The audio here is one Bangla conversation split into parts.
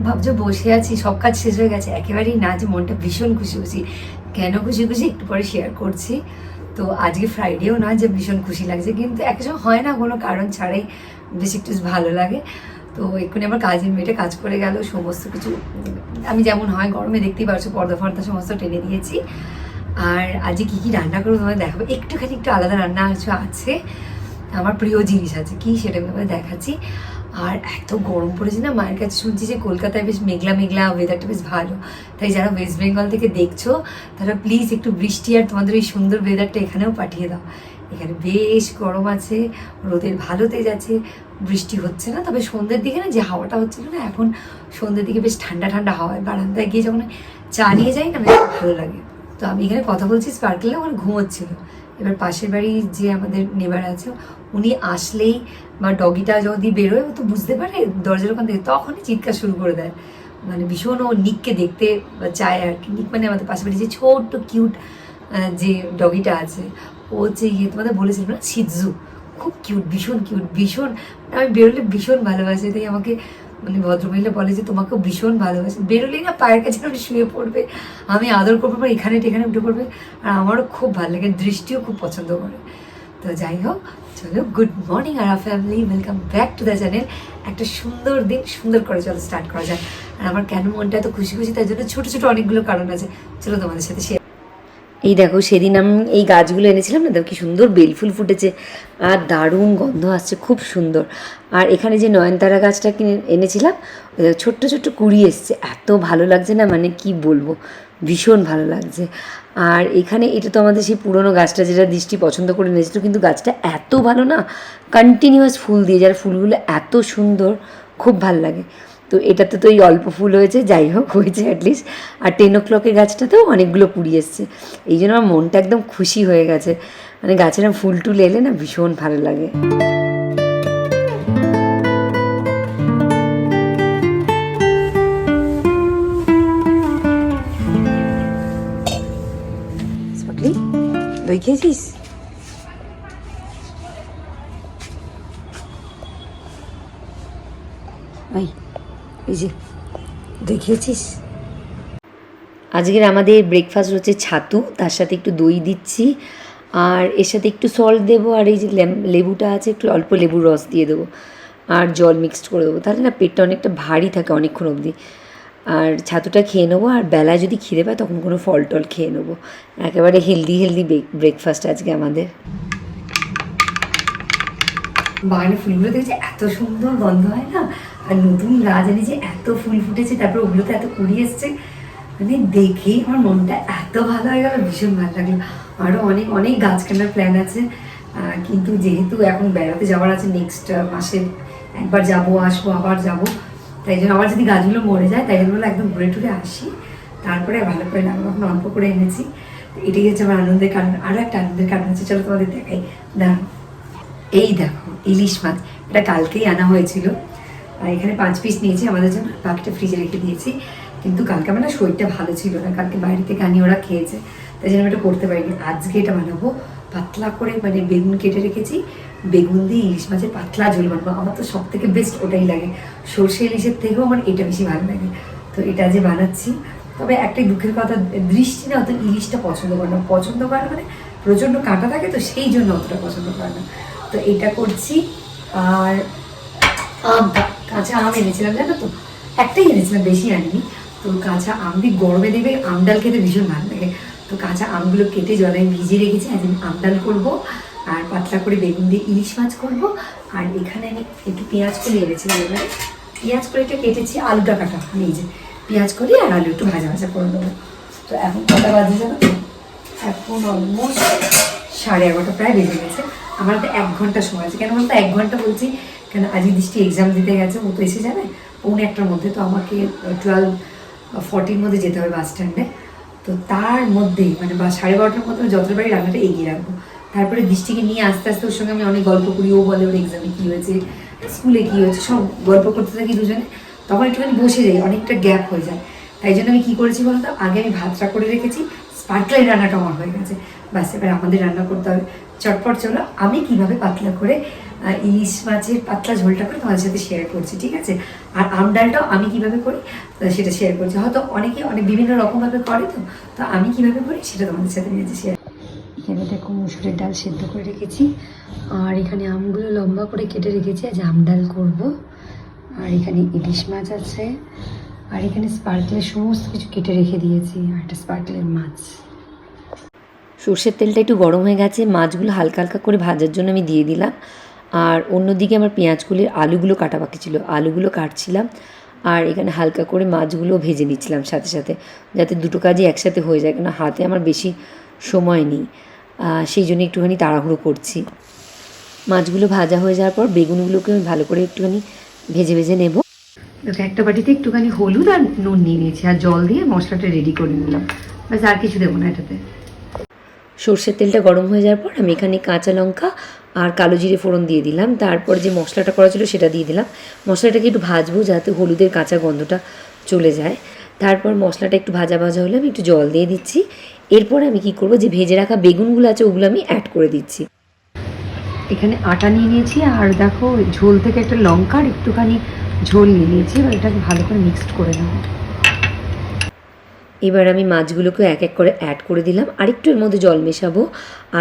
ভাবছো বসে আছি, সব কাজ শেষ হয়ে গেছে, একেবারেই না, যে মনটা ভীষণ খুশি খুশি। কেন খুশি খুশি একটু পরে শেয়ার করছি। তো আজকে ফ্রাইডেও না, যে ভীষণ খুশি লাগছে, কিন্তু একসময় হয় না কোনো কারণ ছাড়াই বেশ একটু ভালো লাগে। তো এক্ষুনি আমার কাজের মেয়েটা কাজ করে গেল, সমস্ত কিছু আমি যেমন হয় গরমে দেখতেই পারছো, পর্দা ফর্দা সমস্ত টেনে দিয়েছি। আর আজকে কী কী রান্না করবো তোমাদের দেখাবো, একটুখানি একটু আলাদা রান্না আছে, আমার প্রিয় জিনিস আছে, কি সেটা আমি দেখাচ্ছি। আর এত গরম পড়েছে না, মায়ের কাছে শুনছি যে কলকাতায় বেশ মেঘলা মেঘলা ওয়েদারটা বেশ ভালো। তাই যারা ওয়েস্ট বেঙ্গল থেকে দেখছো তারা প্লিজ একটু বৃষ্টি আর তোমাদের এই সুন্দর ওয়েদারটা এখানেও পাঠিয়ে দাও। এখানে বেশ গরম আছে, রোদের ভালো তেজ আছে, বৃষ্টি হচ্ছে না, তবে সন্ধ্যের দিকে না যে হাওয়াটা হচ্ছিল না, এখন সন্ধ্যের দিকে বেশ ঠান্ডা ঠান্ডা হাওয়ায় বারান্দায় গিয়ে যখন চা নিয়ে যাই না, বেশ ভালো লাগে। তো আমি এখানে কথা বলছি, স্পার্কেলে ওখানে ঘুমোচ্ছিল। এবার পাশের বাড়ি যে আমাদের নেবার আছে, উনি আসলেই বা ডগিটা যদি বেরোয়, ও তো বুঝতে পারে দরজার ওখান থেকে, তখনই চিৎকার শুরু করে দেয়। মানে ভীষণ ও নিককে দেখতে চায় আর কি। নিক মানে আমাদের পাশের বাড়ি যে ছোট্ট কিউট যে ডগিটা আছে, ও হচ্ছে তোমাদের বলেছিলাম না, শিজু, খুব কিউট, ভীষণ কিউট, ভীষণ। আমি বেরোলে ভীষণ ভালোবাসে, তাই আমাকে মানে ভদ্রমহিলা বলে যে তোমাকেও ভীষণ ভালোবাসে। বেরোলেই না পায়ের কাছে শুয়ে পড়বে, আমি আদর করবো, পর এখানে টেখানে উঠে পড়বে। আর আমারও খুব ভালো লাগে, দৃষ্টিও খুব পছন্দ করে। তো যাই হোক, চলো গুড মর্নিং আর family, welcome back to the channel. একটা সুন্দর দিন সুন্দর করে চলো স্টার্ট করা যায়। আর আমার কেন মনটা এত খুশি খুশি, তার জন্য ছোটো ছোটো অনেকগুলো কারণ আছে, চলো তোমাদের সাথে শেয়ার। এই দেখো, সেদিন আমি এই গাছগুলো এনেছিলাম না, দেখো কি সুন্দর বেলফুল ফুটেছে আর দারুণ গন্ধ আসছে, খুব সুন্দর। আর এখানে যে নয়নতারা গাছটা কিনে এনেছিলাম, ছোট্ট ছোট্ট কুড়ি এসছে, এত ভালো লাগছে না, মানে কি বলবো, ভীষণ ভালো লাগছে। আর এখানে এটা তো আমাদের সেই পুরনো গাছটা, যেটা দৃষ্টি পছন্দ করে নিয়েছিল, কিন্তু গাছটা এত ভালো না, কন্টিনিউয়াস ফুল দিয়ে, যার ফুলগুলো এত সুন্দর, খুব ভালো লাগে। তো এটাতে তো এই অল্প ফুল হয়েছে, যাই হোক হয়েছে অ্যাটলিস্ট। আর 10 o'clock গাছটাতেও অনেকগুলো কুড়ি এসছে, এই জন্য আমার মনটা একদম খুশি হয়ে গেছে। মানে গাছের ফুল টুল এলে না ভীষণ ভালো লাগে। দই খেয়েছিস? এই যে দই খেয়েছিস? আজকের আমাদের ব্রেকফাস্ট হচ্ছে ছাতু, তার সাথে একটু দই দিচ্ছি, আর এর সাথে একটু সল্ট দেবো, আর এই যে লেবুটা আছে, একটু অল্প লেবুর রস দিয়ে দেবো, আর জল মিক্সড করে দেবো, তাহলে না পেটটা অনেকটা ভারী থাকে অনেকক্ষণ অবধি। আর ছাতুটা খেয়ে নেবো, আর বেলায় যদি খিদে পায় তখন কোনো ফল টল খেয়ে নেবো। একেবারে হেলদি ব্রেকফাস্ট আজকে আমাদের। বাগানে ফুলগুলো দেখছে এত সুন্দর গন্ধ হয় না, আর নতুন গাছ এনেছে, এত ফুল ফুটেছে, তারপর ওগুলোতে এত কুড়ি এসছে, মানে দেখেই আমার মনটা এত ভালো হয়ে গেল, ভীষণ ভালো লাগলো। আরও অনেক অনেক গাছ কেনার প্ল্যান আছে, কিন্তু যেহেতু এখন বেড়াতে যাওয়ার আছে, নেক্সট মাসে একবার যাবো, আসবো, আবার যাব, তাই জন্য আবার যদি গাছগুলো মরে যায়, তাই জন্য একদম ঘুরে টুরে আসি, তারপরে ভালো করে লাগাবো। এখন অল্প করে এনেছি, এটাই হচ্ছে আমার আনন্দের কারণ। আরও একটা আনন্দের কারণ আছে, চলো তোমাদের দেখাই, দাঁড়ান। এই দেখো ইলিশ মাছ, এটা কালকেই আনা হয়েছিল, আর এখানে 5 পিস নিয়েছি আমাদের জন্য, বাকিটা ফ্রিজে রেখে দিয়েছি। কিন্তু কালকে আমার না শরীরটা ভালো ছিল না, কালকে বাইরে থেকে আনি ওরা খেয়েছে, তাই জন্য আমি এটা করতে পারিনি। আজকে এটা বানাবো, পাতলা করে মানে বেগুন কেটে রেখেছি, বেগুন দিয়ে ইলিশ মাছের পাতলা ঝোল বানাবো। আমার তো সব থেকে বেস্ট ওটাই লাগে, সর্ষে ইলিশের থেকেও আমার এটা বেশি ভালো লাগে। তো এটা যে বানাচ্ছি, তবে একটাই দুঃখের কথা, দৃষ্টি না অত ইলিশটা পছন্দ করে না, মানে প্রচণ্ড কাঁটা থাকে, তো সেই জন্য অতটা পছন্দ করে না। তো এটা করছি। আর আমটা, কাঁচা আম এনেছিলাম জানো তো, একটাই এনেছিলাম, বেশি আনিনি। তো কাঁচা আম দিয়ে গরমে দেবে আম ডাল খেতে ভীষণ ভালো লাগে। তো কাঁচা আমগুলো কেটে জলে ভিজিয়ে রেখেছি, আজ আমি আম ডাল করবো, আর পাতলা করে বেগুন দিয়ে ইলিশ মাছ করবো। আর এখানে আমি একটু পেঁয়াজ করে এনেছিলাম, এবারে পেঁয়াজ করে এটা কেটেছি, আলুটা কাটা, আমি এই যে পেঁয়াজ করি আর আলু একটু ভাজা ভাজা করে দেবো। তো এখন কটা বাজে জানো তো, এখন অলমোস্ট 11:30 প্রায় বেজে গেছে। আমার তো 1 ঘন্টা সময় আছে। কেন বলতো 1 ঘন্টা বলছি, কেন আজকে দৃষ্টি এক্সাম দিতে গেছে, ও তো এসে যাবে 1:45-র মধ্যে, তো আমাকে 12:40-র মধ্যে যেতে হবে বাস স্ট্যান্ডে। তো তার মধ্যেই মানে 12:30-র মধ্যে যতটা পারি রান্নাটা এগিয়ে রাখবো। তারপরে দৃষ্টিকে নিয়ে আস্তে আস্তে ওর সঙ্গে আমি অনেক গল্প করি, ও বলে ওর এক্সামে কী হয়েছে, স্কুলে কী হয়েছে, সব গল্প করতে থাকি দুজনে, তখন একটুখানি বসে যাই, অনেকটা গ্যাপ হয়ে যায়। তাই জন্য আমি কী করেছি বলতো, আগে আমি ভাতটা করে রেখেছি, স্পার্কলের রান্নাটা আমার হয়ে গেছে, ব্যাস এবার আমাদের রান্না করতে হবে। চটপট চলো, আমি কিভাবে পাতলা করে ইলিশ মাছের পাতলা ঝোলটা করে তোমাদের সাথে শেয়ার করছি, ঠিক আছে? আর আম ডালটাও আমি কিভাবে করি সেটা শেয়ার করছি। হয়তো অনেকে অনেক বিভিন্ন রকমভাবে করে, তো তো আমি কিভাবে করি সেটা তোমাদের সাথে নিয়ে শেয়ার। এখানে দেখো মুসুরের ডাল সেদ্ধ করে রেখেছি, আর এখানে আমগুলো লম্বা করে কেটে রেখেছি, আজ আম ডাল করবো। আর এখানে ইলিশ মাছ আছে, আর এখানে স্পার্কলের সমস্ত কিছু কেটে রেখে দিয়েছি, আর একটা স্পার্কলের মাছ। সর্ষের তেলটা একটু গরম হয়ে গেছে, মাছগুলো হালকা হালকা করে ভাজার জন্য আমি দিয়ে দিলাম। আর অন্যদিকে আমার পেঁয়াজগুলির আলুগুলো কাটা বাকি ছিল, আলুগুলো কাটছিলাম। আর এখানে হালকা করে মাছগুলো ভেজে নিচ্ছিলাম সাথে সাথে, যাতে দুটো কাজই একসাথে হয়ে যায়, কেন হাতে আমার বেশি সময় নেই, সেই জন্য একটুখানি তাড়াহুড়ো করছি। মাছগুলো ভাজা হয়ে যাওয়ার পর বেগুনগুলোকে আমি ভালো করে একটুখানি ভেজে ভেজে নেব। দেখো একটা বাটিতে একটুখানি হলুদ আর নুন নিয়ে নিয়েছি, আর জল দিয়ে মশলাটা রেডি করে নিলাম, ব্যাস আর কিছু দেবো না এটাতে। সর্ষের তেলটা গরম হয়ে যাওয়ার পর আমি এখানে কাঁচা লঙ্কা আর কালো জিরে ফোড়ন দিয়ে দিলাম। তারপর যে মশলাটা করা ছিল সেটা দিয়ে দিলাম। মশলাটাকে একটু ভাজবো যাতে হলুদের কাঁচা গন্ধটা চলে যায়। তারপর মশলাটা একটু ভাজা ভাজা হলে আমি একটু জল দিয়ে দিচ্ছি। এরপর আমি কি করব, যে ভেজে রাখা বেগুনগুলো আছে ওগুলো আমি অ্যাড করে দিচ্ছি। এখানে আটা নিয়ে নিয়েছি, আর দেখো ঝোল থেকে একটা লঙ্কার একটুখানি ঝোল নিয়ে নিয়েছি, এবার এটাকে ভালো করে মিক্সড করে নেব। এবার আমি মাছগুলোকে এক এক করে অ্যাড করে দিলাম, আর একটু এর মধ্যে জল মেশাবো।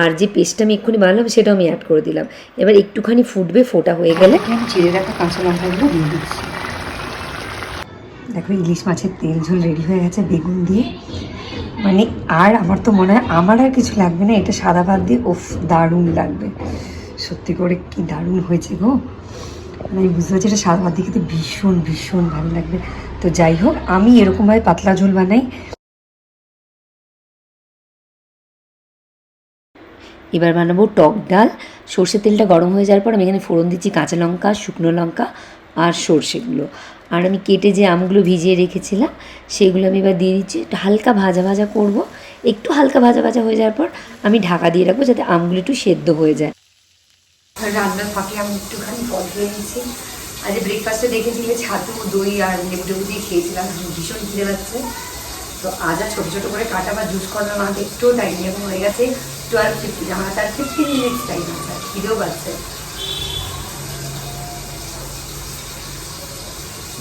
আর যে পেস্টটা আমি এক্ষুনি বানালাম সেটাও আমি অ্যাড করে দিলাম। এবার একটুখানি ফুটবে, ফোটা হয়ে গেলে আমি চিড়ে রাখা কাঁচা লঙ্কাগুলো দিয়ে দিচ্ছি। দেখো ইলিশ মাছের তেল ঝোল রেডি হয়ে গেছে বেগুন দিয়ে, মানে আর আমার তো মনে হয় আমার আর কিছু লাগবে না, এটা সাদা ভাত দিয়ে ওফ দারুণ লাগবে। সত্যি করে কি দারুণ হয়েছে গো, মানে আমি বুঝতে পারছি এটা সাদা ভাত দিয়ে খেতে ভীষণ ভীষণ ভালো লাগবে। তো যাই হোক, আমি এরকমভাবে পাতলা ঝোল বানাই। এবার বানাবো টক ডাল। সর্ষের তেলটা গরম হয়ে যাওয়ার পর আমি এখানে ফোড়ন দিচ্ছি কাঁচা লঙ্কা, শুকনো লঙ্কা আর সর্ষেগুলো। আর আমি কেটে যে আমগুলো ভিজিয়ে রেখেছিলাম সেগুলো আমি এবার দিয়ে দিচ্ছি। একটু হালকা ভাজা ভাজা করব, একটু হালকা ভাজা ভাজা হয়ে যাওয়ার পর আমি ঢাকা দিয়ে রাখবো যাতে আমগুলো একটু সেদ্ধ হয়ে যায়। রান্নার ফাঁকে আমি একটুখানি ফল খেয়ে নিচ্ছি। আজ ব্রেকফাস্টে দেখেছিলে ছাতু দই আর লেবু টেবু দিয়ে খেয়েছিলাম, ভীষণ খিদে পাচ্ছে। তো আজ আর ছোটো ছোটো করে কাটা বা জুস করার আমাকে একটুও টাইম নেই, এখন হয়ে গেছে 12:50, আমার তার 15 মিনিটস টাইম আছে, খিদেও পাচ্ছে।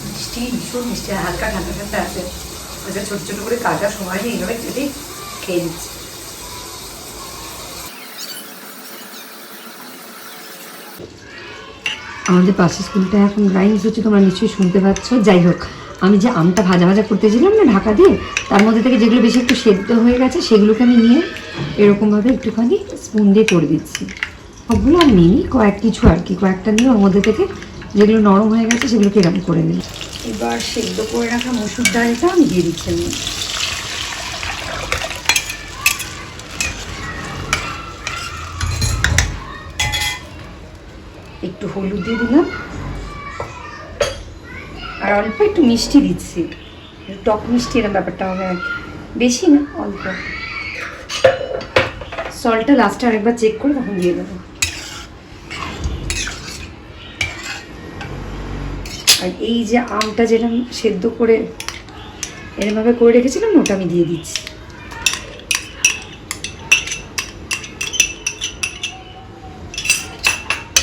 মিষ্টি ভীষণ মিষ্টি, হালকা ঠান্ডা ঠান্ডা আছে, ওটা ছোটো ছোটো করে কাটার সময় নেই, এইভাবে কেটে খেয়ে নিচ্ছি। আমাদের পাশের স্কুলটা এখন রাইমস হচ্ছে, তোমরা নিশ্চয়ই শুনতে পাচ্ছ। যাই হোক, আমি যে আমটা ভাজা ভাজা করতেছিলাম না ঢাকা দিয়ে, তার মধ্যে থেকে যেগুলো বেশি একটু সেদ্ধ হয়ে গেছে সেগুলোকে আমি নিয়ে এরকমভাবে একটুখানি স্পুন দিয়ে করে দিচ্ছি। সবগুলো আমি নিই, কিছু আর কি কয়েকটা নিয়ে ওর মধ্যে থেকে যেগুলো নরম হয়ে গেছে সেগুলোকে এরকম করে নিই। এবার সেদ্ধ করে রাখা মসুর ডালটা আমি দিয়ে দিচ্ছি। একটু হলুদ দিয়ে দিলাম, আর অল্প একটু মিষ্টি দিচ্ছি, টক মিষ্টি এরকম ব্যাপারটা হবে আর কি, বেশি না অল্প। সল্টটা লাস্টে আরেকবার চেক করে তখন দিয়ে দেবো। আর এই যে আমটা যেটা সেদ্ধ করে এরকমভাবে করে রেখেছিলাম ওটা আমি দিয়ে দিচ্ছি।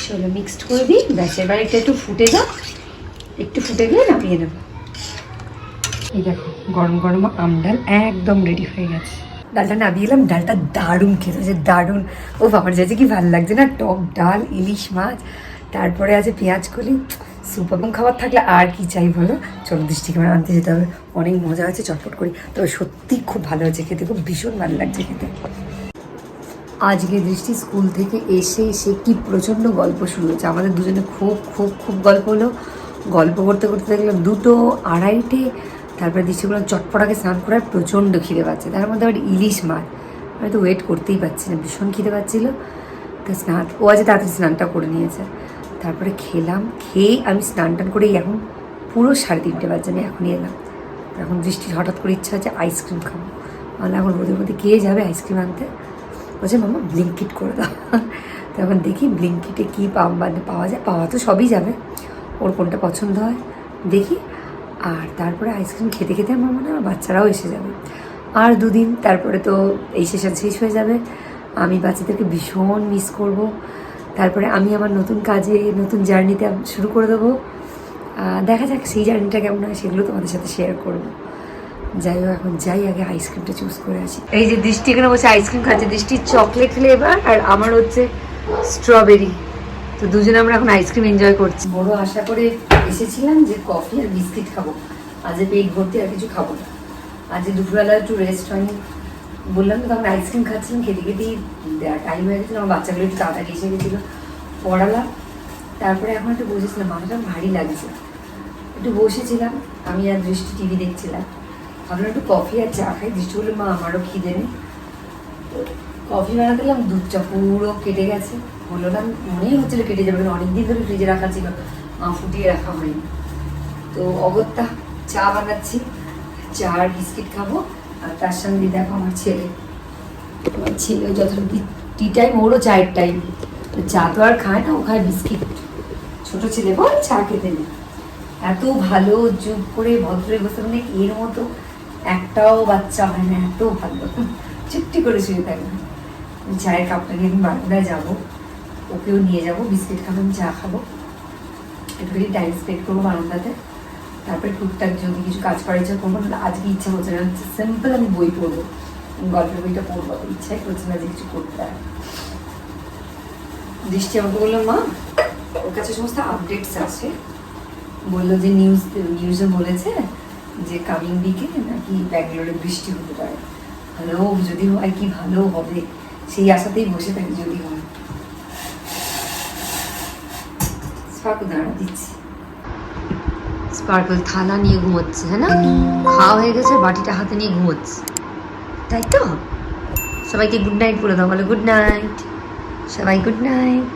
চলো মিক্সড করে দিই, ব্যাস। এবার এটা একটু ফুটে যাক, একটু ফুটে গেলে নামিয়ে নেবো। এই দেখো গরম গরম আম ডাল একদম রেডি হয়ে গেছে। ডালটা নামিয়ে এলাম, ডালটা দারুণ খেতে হয়েছে, দারুণ। ও বাবার যাচ্ছে কি ভালো লাগছে না, টক ডাল, ইলিশ মাছ, তারপরে আছে পেঁয়াজ কলি, সুপার খাবার থাকলে আর কি চাই বলো। চলো দৃষ্টি ক্যামেরা আনতে যেতে হবে, অনেক মজা হয়েছে, চটপট করি। তবে সত্যি খুব ভালো হয়েছে খেতে, খুব ভীষণ ভালো লাগছে খেতে। আজকে দৃষ্টি স্কুল থেকে এসে কি প্রচণ্ড গল্প শুরু হয়েছে, আমাদের দুজনে খুব খুব খুব গল্প হলো। গল্প করতে করতে দেখলাম 2টো 2:30, তারপরে দৃষ্টিগুলো চটপটাকে স্নান করার প্রচণ্ড খিদে পাচ্ছে, তার মধ্যে আবার ইলিশ মাছ, আমি তো ওয়েট করতেই পারছি না, ভীষণ খিদে পাচ্ছিলো। তো ও আজ তাড়াতাড়ি স্নানটা করে নিয়েছে, তারপরে খেলাম। খেয়ে আমি স্নান টান করেই এখন পুরো 3:30 বাজে, আমি এখনই এলাম। এখন দৃষ্টির হঠাৎ করে ইচ্ছা হচ্ছে আইসক্রিম খাবো, তাহলে এখন রোদের মধ্যে কে যাবে আইসক্রিম আনতে। বলছে মামা ব্লিঙ্কিট করে দাও। তো এখন দেখি ব্লিঙ্কিটে কী পাওয়া যায়, পাওয়া তো সবই যাবে, ওর কোনটা পছন্দ হয় দেখি। আর তারপরে আইসক্রিম খেতে খেতে আমার মনে হয় আমার বাচ্চারাও এসে যাবে। আর 2 দিন তারপরে তো এই সেশন শেষ হয়ে যাবে। আমি বাচ্চাদেরকে ভীষণ মিস করব। তারপরে আমি আমার নতুন কাজে নতুন জার্নিতে শুরু করে দেবো। দেখা যাক সেই জার্নিটা কেমন হয়, সেগুলো তোমাদের সাথে শেয়ার করবো। যাই হোক, এখন যাই, আগে আইসক্রিমটা চুজ করে আসি। এই যে দৃষ্টি এখানে বসে আইসক্রিম খাচ্ছে, দৃষ্টির চকলেট ফ্লেভার আর আমার হচ্ছে স্ট্রবেরি। তো দুজনে আমরা এখন আইসক্রিম এনজয় করছি। বড় আশা করে এসেছিলাম যে কফি আর বিস্কিট খাবো, আজ পেট ভর্তি আর কিছু খাবো না। আজ দুপুরবেলা একটু রেস্ট হয়নি, বললাম তো তখন আইসক্রিম খাচ্ছিলাম, খেতে খেতেই টাইম হয়ে গেছিলো। আমার বাচ্চাগুলো একটু তাড়াতাড়ি এসে গেছিলো, পড়ালাম। তারপরে এখন একটু বসেছিলাম, মাথাটা ভারী লাগছে, একটু বসেছিলাম। আমি আর দৃষ্টি টিভি দেখছিলাম, ভাবলাম একটু কফি আর চা খাই। দৃষ্টি বললো মা আমারও খিদে নেই। কফি বানাতে দিলাম, দুধটা পুরো কেটে গেছে। বললো না, মনেই হচ্ছিল কেটে যাবে, অনেকদিন ধরে ফ্রিজে রাখা ছিল, ফুটিয়ে রাখা হয়নি। তো অগত্যা চা বানাচ্ছি, চা আর বিস্কিট খাবো। আর তার সঙ্গে দেখো আমার ছেলে যতটুকু টি টাইম, ওরও চায়ের টাইম। চা তো আর খায় না, ও খায় বিস্কিট। ছোট ছেলে বল চা খেতে নেই, এত ভালো চুপ করে ভদ্রে বসে, মানে এর মতো একটাও বাচ্চা হয় না, এত ভালো চুপটি করে শুয়ে থাকবে। চায়ের কাপটা নিয়ে আমি বারান্দায় যাবো, ওকেও নিয়ে যাবো, বিস্কিট খাবো, আমি চা খাবো, একটুখানি টাইম স্পেন্ড করবো বারান্দাতে। তারপরে টুকটাক যদি কিছু কাজ করার ইচ্ছা করবো, না আজকে ইচ্ছা হচ্ছে না, সিম্পল আমি বই পড়বো, গল্পের বইটা পড়বো, ইচ্ছাই করছে না যে কিছু করতে হয়। দৃষ্টি আমাকে বললো মা ওর কাছে সমস্ত আপডেটস আছে, বললো যে নিউজে বলেছে যে কামিং উইকে নাকি ব্যাঙ্গালোরে বৃষ্টি হতে পারে। ভালো যদি হয়, কি ভালো হবে, সেই আশাতেই বসে থাকি যদি হয়। স্পার্কল দাঁড়া দিচ্ছি, স্পার্কল থালা নিয়ে ঘুমোচ্ছে, হ্যাঁ না, খাওয়া হয়ে গেছে, বাটিটা হাতে নিয়ে ঘুমোচ্ছে, তাই তো। সবাইকে গুড নাইট বলে দাও, বলো গুড নাইট সবাই, গুড নাইট।